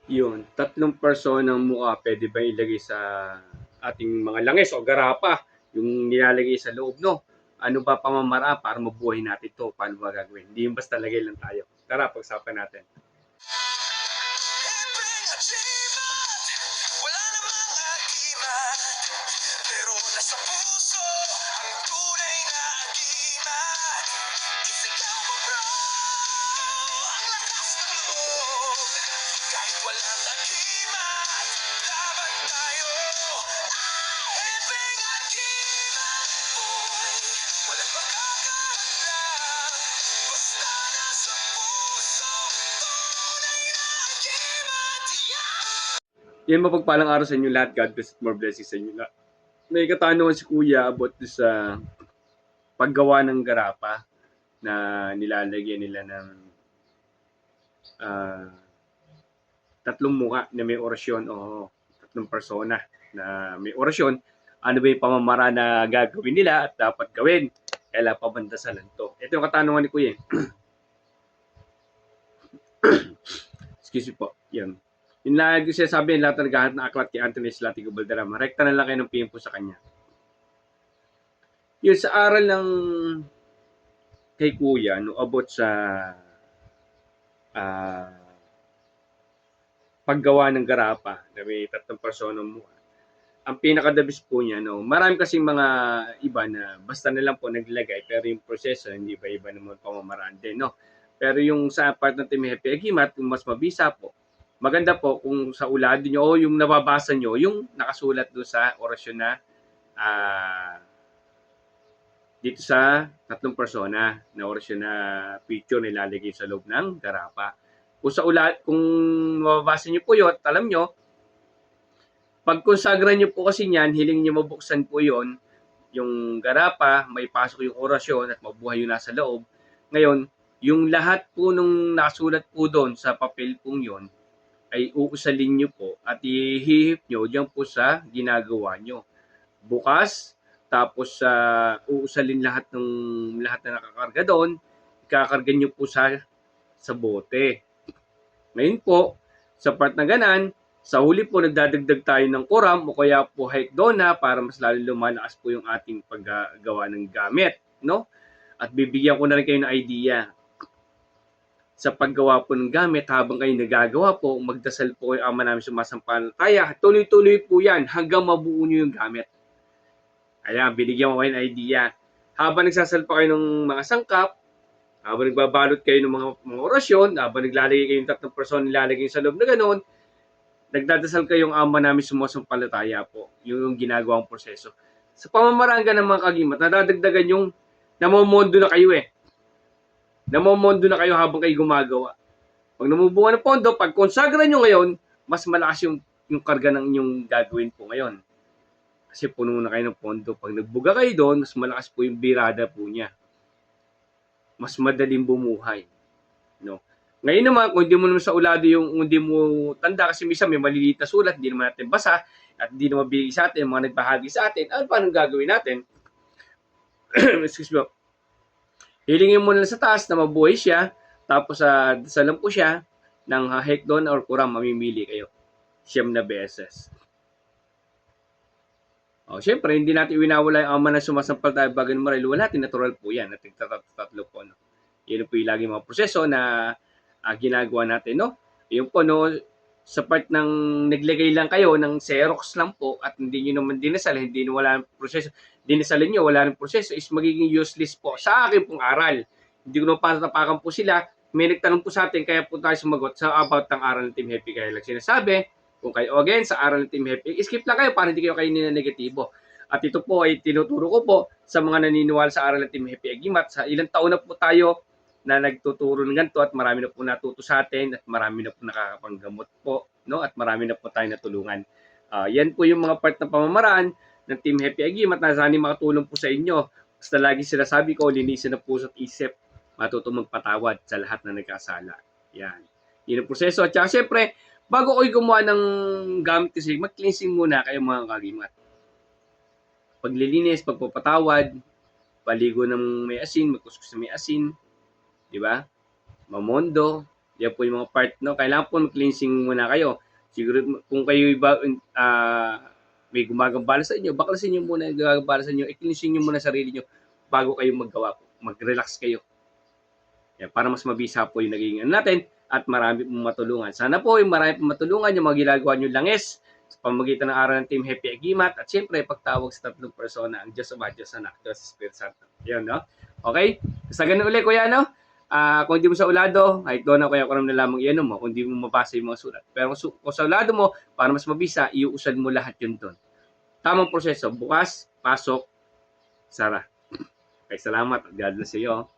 Yun, tatlong personang mukha pwede ba ilagay sa ating mga langis o garapa, yung nilalagay sa loob, no? Ano ba pamamaraan para mabuhay natin to? Paano ba gagawin? Hindi yung basta lagay lang tayo. Tara, pag-usapan natin. Wala namang agiman, pero nasa puso ang tunay na agiman. Isigaw mo bro, ang lakas ng loob. Kahit walang agiman, laban tayo. Ahiping agiman, boy, walang makakahadlang. Basta nasa puso, tunay na agiman. Yan, mapagpalang araw sa inyo lahat. God bless at more blessings sa inyo lahat. May katanungan si Kuya about sa paggawa ng garapa na nilalagyan nila ng ah, tatlong muka na may orasyon o tatlong persona na may orasyon. Ano ba yung pamamaraan na gagawin nila at dapat gawin? Kailan pabandasalan to? Ito yung katanungan ni Kuya. Excuse me po. Yan. Yung lagi siya sabi, lahat ng naghahanap ng aklat kay Anthony Slatigo Valderrama, rekta na lang kayo ng pimpo sa kanya. Yun, sa aral ng kay Kuya, no, about sa ah, paggawa ng garapa na may tatlong persona mo. Ang pinakadabis po niya, no, marami kasing mga iba na basta na lang po naglagay, pero yung proseso, hindi ba iba naman pamamaraan din, no? Pero yung sa part ng Team Happy Agimat, kung mas mabisa po, maganda po kung sa ulado nyo o yung nababasa nyo, yung nakasulat doon sa orasyon na dito sa tatlong persona na orasyon na picture na ilalagay sa loob ng garapa. Kung sa ulat, kung mababasa niyo po yun at alam nyo, pag konsagra niyo po kasi niyan, hiling niyo mabuksan po yon yung garapa, may pasok yung orasyon at mabuhay yung nasa loob. Ngayon, yung lahat po nung nasulat po doon sa papel pong yon ay uusalin niyo po at ihihip niyo diyan po sa ginagawa niyo. Bukas, tapos uusalin lahat na nakakarga doon, ikakarga niyo po sa bote. Ngayon po, sa part na ganan, sa huli po nagdadagdag tayo ng kuram o kaya po hekdona para mas lalo lumalakas po yung ating paggawa ng gamit, no? At bibigyan ko na rin kayo ng idea sa paggawa po ng gamit habang kayo nagagawa po, magdasal po kayo ama namin sumasampalataya. Tuloy-tuloy po yan hanggang mabuo nyo yung gamit. Ayan, binigyan ko kayo ng idea. Habang nagsasalpa kayo ng mga sangkap, habang nagbabalot kayo ng mga orasyon, habang naglalagay kayo ng tatlong person nilalagay sa loob na gano'n, nagdadasal kayong ama namin sumasampalataya po. Yung ginagawang proseso. Sa pamamaraan ng mga kagimat, nadadagdagan yung namomondo na kayo eh. Namomondo na kayo habang kayo gumagawa. Pag namubunga ng pondo, pag konsagra nyo ngayon, mas malakas yung karga ng inyong gagawin po ngayon. Kasi puno na kayo ng pondo. Pag nagbuga kayo doon, mas malakas po yung birada po niya. Mas madaling bumuhay. No? Ngayon naman, kung hindi mo naman sa ulado yung hindi mo tanda, kasi minsan may maliliit na sulat, hindi naman natin basa, at hindi naman bigay sa atin, mga nagbahagi sa atin, ano paano gagawin natin? Excuse me. Hilingin mo na sa taas na mabuhay siya, tapos dasalan po siya ng hekdon or kuram, mamimili kayo. Siyam na beses. Siyempre, hindi natin winawala yung ama na sumasampal tayo bagan mo wala natin, natural po yan. At tatlo po. No? Yun po yung lagi mga proseso na ginagawa natin. No? Yun po, no, sa part ng naglagay lang kayo ng Xerox lang po at hindi nyo naman dinasal, hindi nyo wala ng proseso, dinasalin nyo, wala ng proseso, is magiging useless po sa akin pong aral. Hindi ko naman patatapakan po sila. May nagtanong po sa atin, kaya po tayo sumagot sa about ng aral ng Team Happy. Kaya lang sinasabi, kung kayo again sa aral ng Team Happy, skip lang kayo para hindi kayo kainin na negatibo. At ito po ay tinuturo ko po sa mga naniniwala sa aral ng Team Happy Agimat. Sa ilang taon na po tayo na nagtuturo ng ganito at marami na po natuto sa atin at marami na po nakakapanggamot po, no? At marami na po tayo natulungan. Yan po yung mga part ng pamamaraan ng Team Happy Agimat na sana makatulong po sa inyo. Basta lagi sinasabi ko, linisin ang puso at isip, matuto magpatawad sa lahat na nagkasala. Yan. Yun ang proseso. At saka syempre, bago kayo gumawa ng gamit kasi, mag-cleansing muna kayo mga kagimat. Paglilinis, pagpapatawad, paligo ng may asin, magkuskus ng may asin, di ba? Mamondo, Yan po yung mga part, no? Kailangan po mag-cleansing muna kayo. Siguro kung kayo iba, may gumagambala sa inyo, baklasin nyo muna yung gumagambala sa inyo, i-cleansing nyo muna sarili nyo bago kayo maggawa po. Mag-relax kayo. Yan, para mas mabisa po yung naging natin at marami pong matulungan. Sana po yung marami pong matulungan yung mga ginagawa nyo langis sa pamagitan ng araw ng Team Happy Agimat at siyempre pagtawag sa tatlong persona, ang Diyos Ama, Diyos Anak, Diyos Espiritu Santo. Yan, no? Okay? Sa ganun ulit, kuya, no? Kung hindi mo sa ulado, kahit doon na kaya ko na lamang iyan mo, kung hindi mo mabasa yung mga sulat. Pero kung sa ulado mo, para mas mabisa, iuusad mo lahat yun doon. Tamang proseso, bukas, pasok, sara. Okay, salamat. God bless sa iyo.